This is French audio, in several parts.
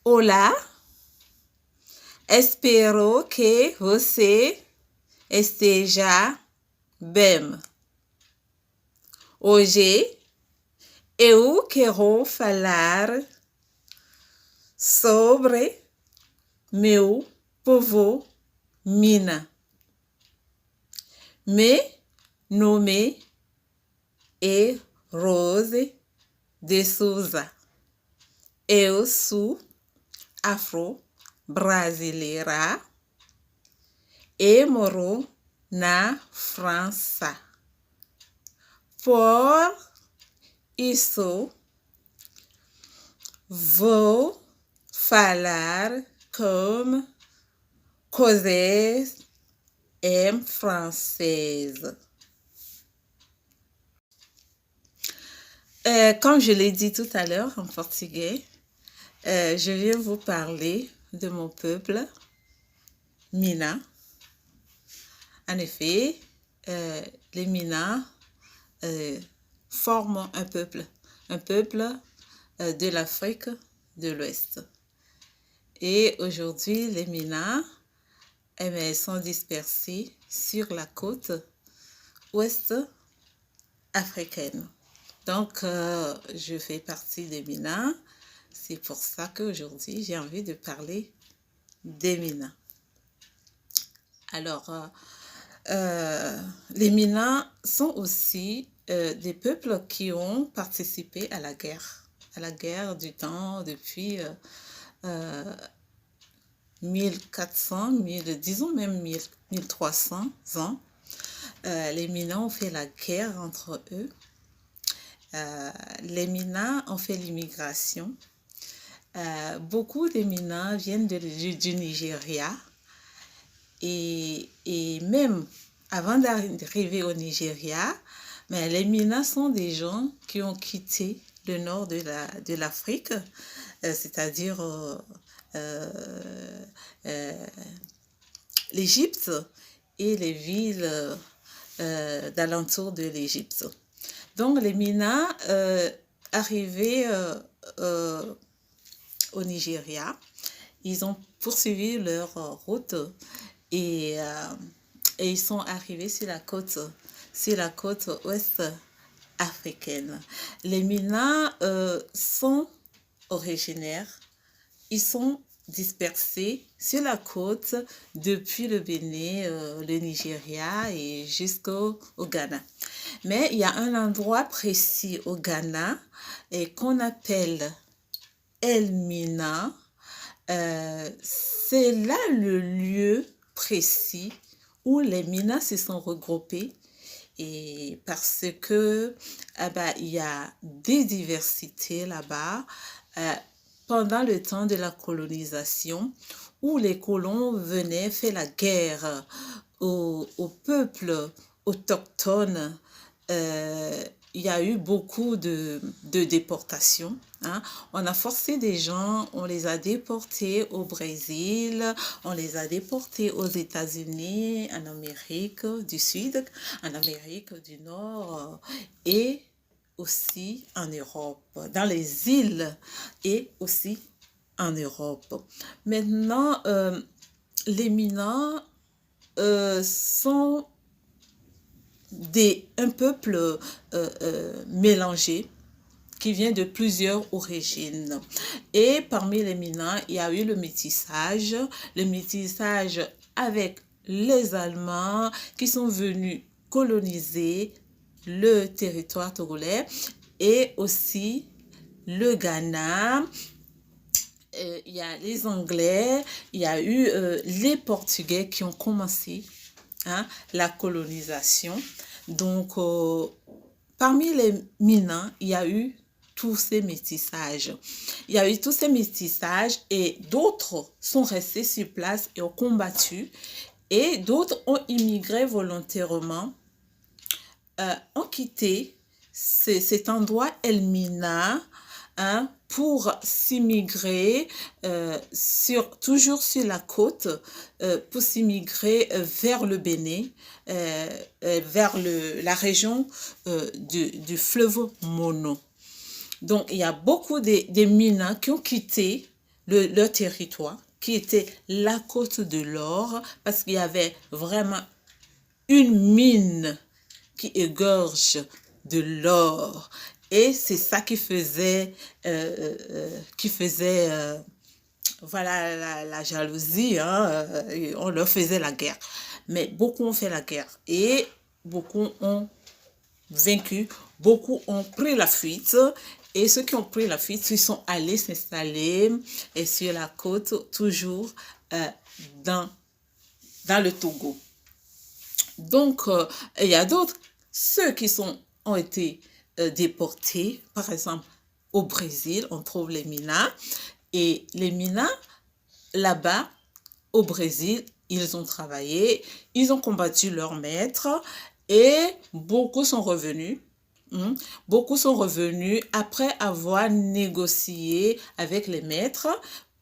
Olá, espero que você esteja bem. Hoje eu quero falar sobre meu povo Mina. Meu nome é Rose de Souza. Eu sou afro-brasileira e moro na França. Por isso, vou falar como coisas em français. Comme je l'ai dit tout à l'heure en portugais, je vais vous parler de mon peuple, Mina. En effet, les Mina forment un peuple de l'Afrique de l'Ouest. Et aujourd'hui, les Mina sont dispersés sur la côte ouest africaine. Donc, je fais partie des Mina. C'est pour ça qu'aujourd'hui, j'ai envie de parler des Mina. Alors, les Mina sont aussi des peuples qui ont participé à la guerre du temps depuis 1400, disons même 1300 ans. Les Mina ont fait la guerre entre eux. Les Mina ont fait l'immigration. Beaucoup des Mina viennent du Nigeria. Et même avant d'arriver au Nigeria, mais les Mina sont des gens qui ont quitté le nord de l'Afrique, c'est-à-dire l'Égypte et les villes d'alentour de l'Égypte. Donc les Mina arrivés au Nigeria, ils ont poursuivi leur route et ils sont arrivés sur la côte ouest africaine. Les Mina sont originaires, ils sont dispersés sur la côte depuis le Bénin, le Nigeria et jusqu'au Ghana. Mais il y a un endroit précis au Ghana qu'on appelle El Mina. C'est là le lieu précis où les Mina se sont regroupés et parce que il y a des diversités là-bas pendant le temps de la colonisation où les colons venaient faire la guerre aux peuples autochtones. Il y a eu beaucoup de déportations. Hein. On a forcé des gens, on les a déportés au Brésil, on les a déportés aux États-Unis, en Amérique du Sud, en Amérique du Nord et aussi en Europe, dans les îles et aussi en Europe. Maintenant, les Mina sont un peuple mélangé qui vient de plusieurs origines. Et parmi les Mina, il y a eu le métissage avec les Allemands qui sont venus coloniser le territoire togolais et aussi le Ghana. Il y a les Anglais, il y a eu les Portugais qui ont commencé la colonisation. Donc, parmi les Mina, il y a eu tous ces métissages. Il y a eu tous ces métissages et d'autres sont restés sur place et ont combattu et d'autres ont immigré volontairement, ont quitté cet endroit El Mina pour s'immigrer toujours sur la côte, pour s'immigrer vers le Bénin, vers la région du fleuve Mono. Donc, il y a beaucoup de Mina qui ont quitté leur territoire, qui était la côte de l'or, parce qu'il y avait vraiment une mine qui égorge de l'or. Et c'est ça qui faisait voilà la jalousie, hein, on leur faisait la guerre. Mais beaucoup ont fait la guerre et beaucoup ont vaincu, beaucoup ont pris la fuite. Et ceux qui ont pris la fuite, ils sont allés s'installer sur la côte, toujours dans, dans le Togo. Donc, il y a d'autres, ceux qui ont été déportés, par exemple, au Brésil, on trouve les Minas. Et les Minas, là-bas, au Brésil, ils ont travaillé, ils ont combattu leur maître et beaucoup sont revenus. Beaucoup sont revenus après avoir négocié avec les maîtres.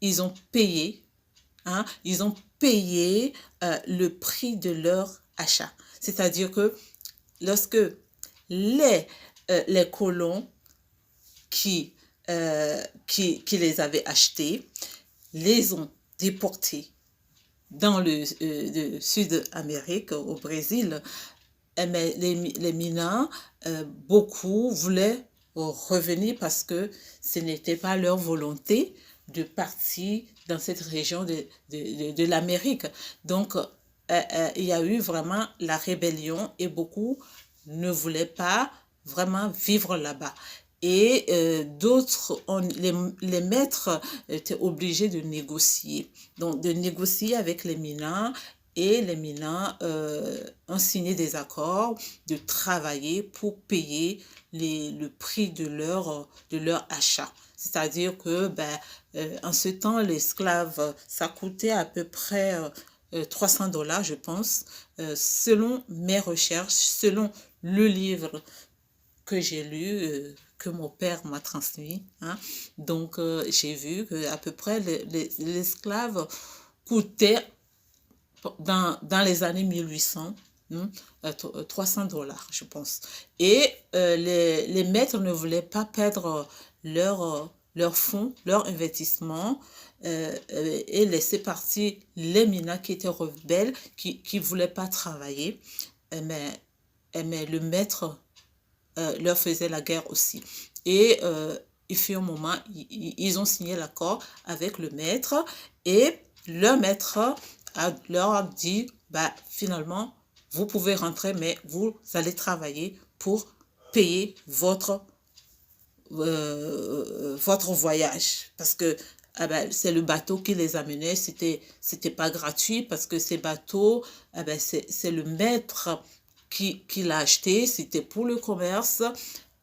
Ils ont payé, ils ont payé le prix de leur achat. C'est-à-dire que lorsque les colons qui les avaient achetés les ont déportés dans le Sud-Amérique, au Brésil, mais les Minas, beaucoup voulaient revenir parce que ce n'était pas leur volonté de partir dans cette région de l'Amérique. Donc, il y a eu vraiment la rébellion et beaucoup ne voulaient pas vraiment vivre là-bas. Et d'autres, les maîtres étaient obligés de négocier. Donc, de négocier avec les Minas. Et les Minas ont signé des accords de travailler pour payer le prix de leur achat. C'est-à-dire que en ce temps, l'esclave, ça coûtait à peu près $300, je pense, selon mes recherches, selon le livre que j'ai lu, que mon père m'a transmis. Donc, j'ai vu qu'à peu près l'esclave coûtait dans les années 1800, $300, je pense. Et les maîtres ne voulaient pas perdre leur fonds, leur investissement, et laisser partir les Minas qui étaient rebelles, qui ne voulaient pas travailler. Mais le maître leur faisait la guerre aussi. Et il fut un moment, ils ont signé l'accord avec le maître et le maître leur a dit, finalement, vous pouvez rentrer, mais vous allez travailler pour payer votre voyage. Parce que c'est le bateau qui les amenait, c'était pas gratuit parce que ces bateaux, c'est le maître qui l'a acheté, c'était pour le commerce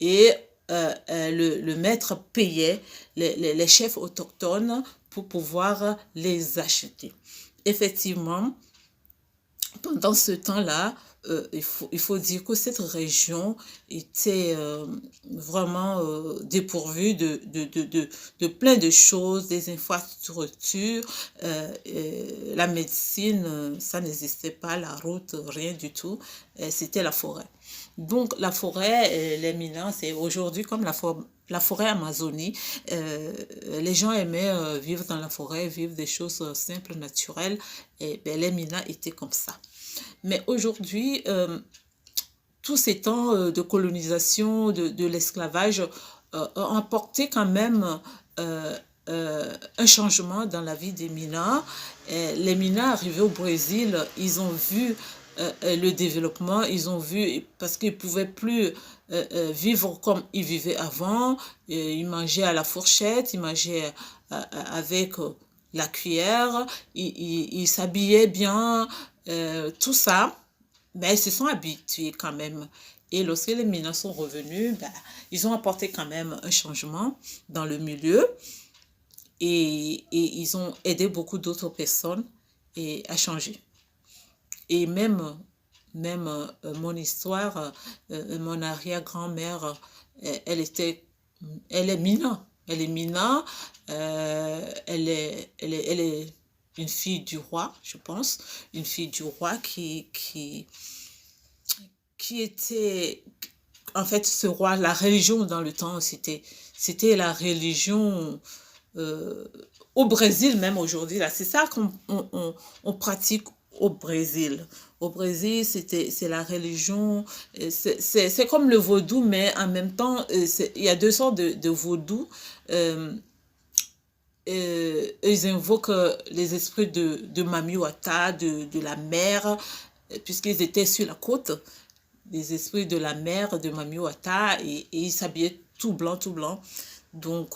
et le maître payait les chefs autochtones pour pouvoir les acheter. Effectivement, pendant ce temps-là, il faut dire que cette région était vraiment dépourvue de plein de choses, des infrastructures, la médecine, ça n'existait pas, la route, rien du tout, c'était la forêt. Donc la forêt, les Minas, c'est aujourd'hui comme la forêt Amazonie. Les gens aimaient vivre dans la forêt, vivre des choses simples, naturelles, et les Minas étaient comme ça. Mais aujourd'hui, tous ces temps de colonisation, de l'esclavage, ont apporté quand même un changement dans la vie des Minas. Les Minas arrivés au Brésil, ils ont vu le développement, ils ont vu, parce qu'ils ne pouvaient plus vivre comme ils vivaient avant. Ils mangeaient à la fourchette, ils mangeaient avec la cuillère, ils s'habillaient bien, tout ça, ils se sont habitués quand même. Et lorsque les Minas sont revenus, ils ont apporté quand même un changement dans le milieu et ils ont aidé beaucoup d'autres personnes à changer. Et même mon histoire, mon arrière-grand-mère, elle est Mina. Elle est Mina, elle est une fille du roi, je pense, une fille du roi qui était, en fait, ce roi, la religion dans le temps, c'était la religion au Brésil même aujourd'hui, là, c'est ça qu'on pratique au Brésil. Au Brésil, c'est la religion, c'est comme le vaudou, mais en même temps, il y a deux sortes de vaudou. Euh, ils invoquent les esprits de Mami Wata, de la mer, puisqu'ils étaient sur la côte, les esprits de la mer de Mami Wata, et ils s'habillaient tout blanc, tout blanc. Donc,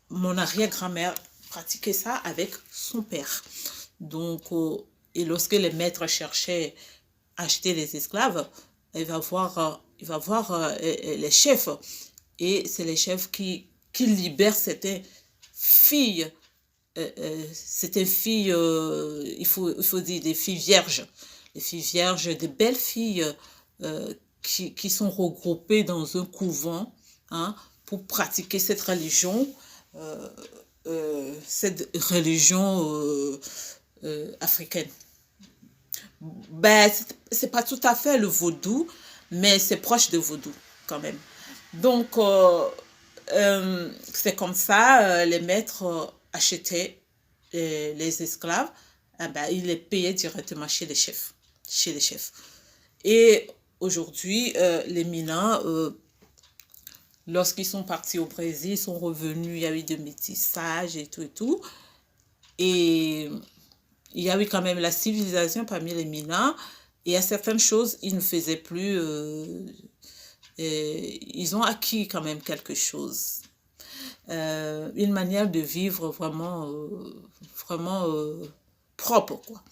mon arrière-grand-mère pratiquait ça avec son père. Donc, et lorsque les maîtres cherchaient à acheter les esclaves, il va voir les chefs. Et c'est les chefs qui libèrent certaines filles, il faut dire des filles vierges. Des filles vierges, des belles filles qui sont regroupées dans un couvent, hein, pour pratiquer euh, cette religion africaine. Ben, c'est pas tout à fait le vaudou, mais c'est proche de vaudou quand même. Donc, c'est comme ça, les maîtres achetaient les esclaves, eh ben, ils les payaient directement chez les chefs. Chez les chefs. Et aujourd'hui, les Minans, lorsqu'ils sont partis au Brésil, ils sont revenus, il y a eu de métissage et tout et tout. Et il y a eu quand même la civilisation parmi les Minans. Et à certaines choses, ils ne faisaient plus. Ils ont acquis quand même quelque chose. Une manière de vivre vraiment propre, quoi.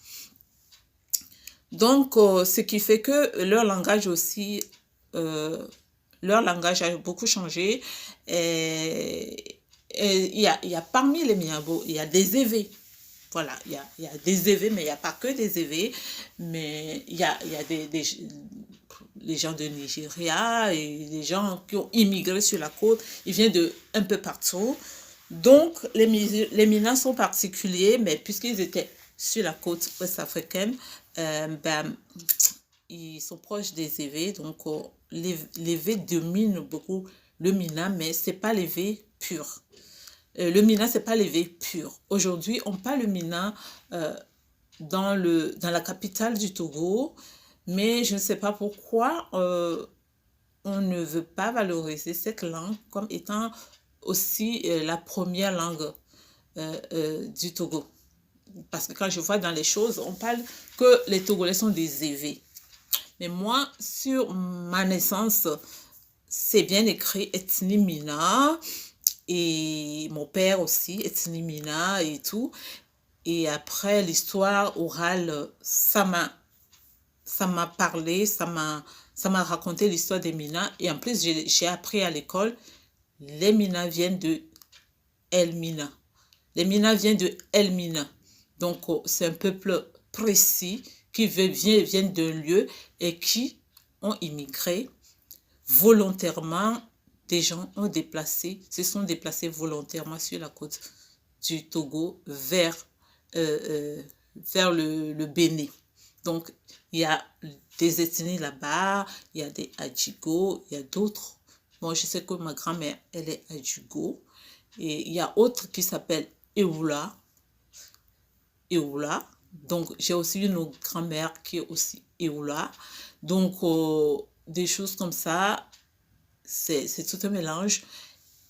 Donc, ce qui fait que leur langage aussi, leur langage a beaucoup changé. Et il y a parmi les Miabo, il y a des évés. Voilà, il y a des évés, mais il n'y a pas que des évés. Mais il y a les gens de Nigeria et les gens qui ont immigré sur la côte. Ils viennent de un peu partout. Donc, les Minans sont particuliers, mais puisqu'ils étaient sur la côte ouest-africaine, ben, ils sont proches des évés. Donc, l'évé domine beaucoup le Mina, mais ce n'est pas l'évé pur. Le Mina, ce n'est pas l'évé pur. Aujourd'hui, on parle le Mina dans la capitale du Togo, mais je ne sais pas pourquoi on ne veut pas valoriser cette langue comme étant aussi la première langue du Togo. Parce que quand je vois dans les choses, on parle que les Togolais sont des évés. Mais moi, sur ma naissance, c'est bien écrit ethnie Mina. Et mon père aussi, ethnie Mina et tout. Et après, l'histoire orale, ça m'a parlé, ça m'a raconté l'histoire des Mina. Et en plus, j'ai appris à l'école, les Mina viennent de Elmina. Les Mina viennent de Elmina. Donc, c'est un peuple précis qui viennent d'un lieu et qui ont immigré volontairement. Des gens se sont déplacés volontairement sur la côte du Togo vers le Bénin. Donc, il y a des ethnies là-bas, il y a des Adjigo, il y a d'autres. Bon, je sais que ma grand-mère, elle est Adjigo. Et il y a autre qui s'appelle Eoula. Eoula. Donc, j'ai aussi une autre grand-mère qui est aussi Eoula. Donc, des choses comme ça, c'est tout un mélange.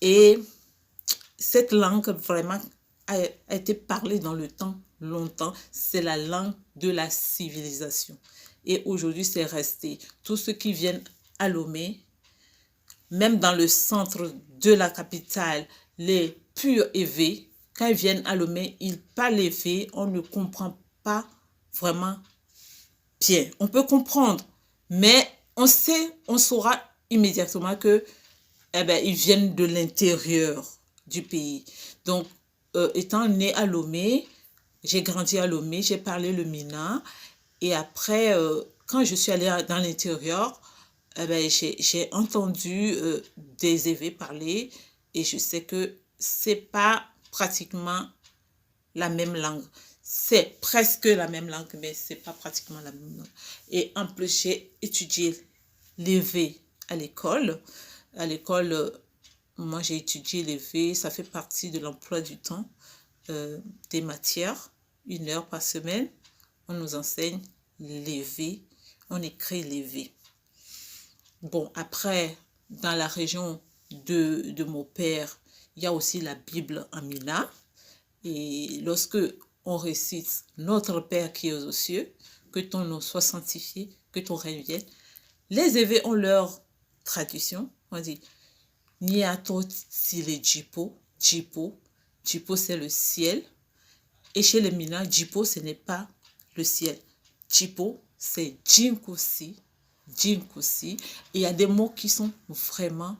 Et cette langue vraiment a été parlée dans le temps longtemps. C'est la langue de la civilisation. Et aujourd'hui, c'est resté. Tous ceux qui viennent à Lomé, même dans le centre de la capitale, les purs évés, quand ils viennent à Lomé, ils parlent évé, on ne comprend pas vraiment bien. On peut comprendre, mais on saura immédiatement que ils viennent de l'intérieur du pays. Donc, étant né à Lomé, j'ai grandi à Lomé, j'ai parlé le Mina. Et après, quand je suis allée dans l'intérieur, j'ai entendu des évêques parler et je sais que c'est pas pratiquement la même langue. C'est presque la même langue, mais c'est pas pratiquement la même langue. Et en plus, j'ai étudié l'évé à l'école. À l'école, moi, j'ai étudié l'évé. Ça fait partie de l'emploi du temps. des matières, 1 heure par semaine. On nous enseigne l'évé, on écrit l'évé. Bon, après, dans la région de mon père, il y a aussi la Bible en Mina. Et lorsque on récite Notre Père qui est aux cieux, que ton nom soit sanctifié, que ton règne vienne, les évêques ont leur traduction. On dit Niatot sile Jipo, Jipo. Jipo, c'est le ciel. Et chez les Mina, Jipo, ce n'est pas le ciel. Jipo, c'est Jinkusi. Jinkusi. Et il y a des mots qui sont vraiment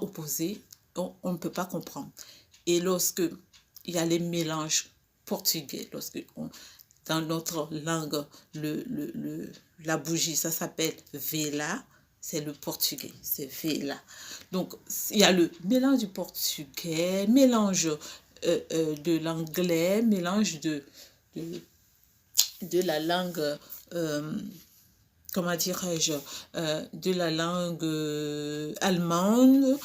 opposés. On ne peut pas comprendre. Et lorsque il y a les mélanges portugais, dans notre langue, la bougie, ça s'appelle vela, c'est le portugais, c'est vela. Donc, il y a le mélange du portugais, mélange de l'anglais, mélange de la langue, comment dirais-je, de la langue allemande.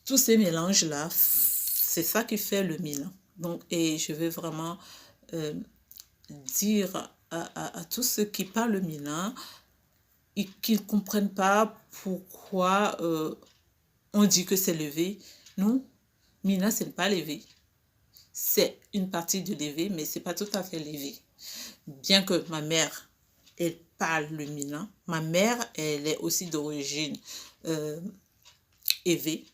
Tous ces mélanges-là, c'est ça qui fait le Mina. Donc, et je veux vraiment dire à tous ceux qui parlent le Mina, qui ne comprennent pas pourquoi on dit que c'est l'évé. Non, Mina, ce n'est pas l'évé. C'est une partie de l'évé, mais ce n'est pas tout à fait l'évé. Bien que ma mère, elle parle le Mina, ma mère, elle est aussi d'origine évé.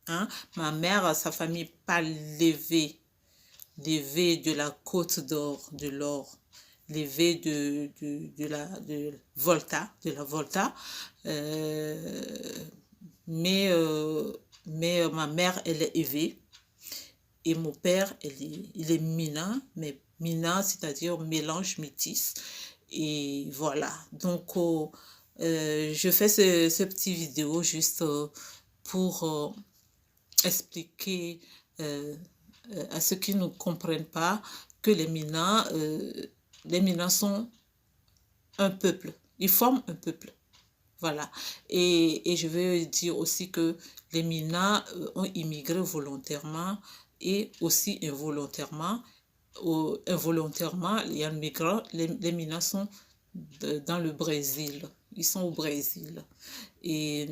Hein? Ma mère, sa famille parle l'évé de la Côte d'Or, de l'or, l'évé de la Volta, mais ma mère, elle est évé. Et mon père, il est Mina, mais Mina, c'est-à-dire mélange métis. Et voilà. Donc, je fais ce petit vidéo juste pour expliquer à ceux qui ne comprennent pas que les Minas sont un peuple. Ils forment un peuple. Voilà. Et je veux dire aussi que les Minas ont immigré volontairement et aussi involontairement. Involontairement, il y a un migrant. Les Minas sont dans le Brésil. Ils sont au Brésil. Et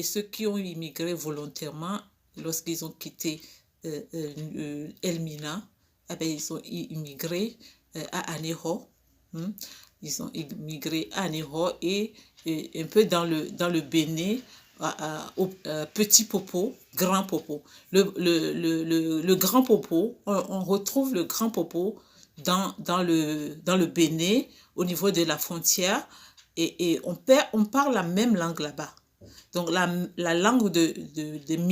ceux qui ont immigré volontairement, lorsqu'ils ont quitté Elmina, ils ont immigré à Anejo. Ils ont immigré à Anejo et un peu dans le Bénin, au Petit Popo, Grand Popo. Le Grand Popo, on retrouve le Grand Popo dans le Bénin, au niveau de la frontière, et on parle la même langue là-bas. Donc la langue des Minas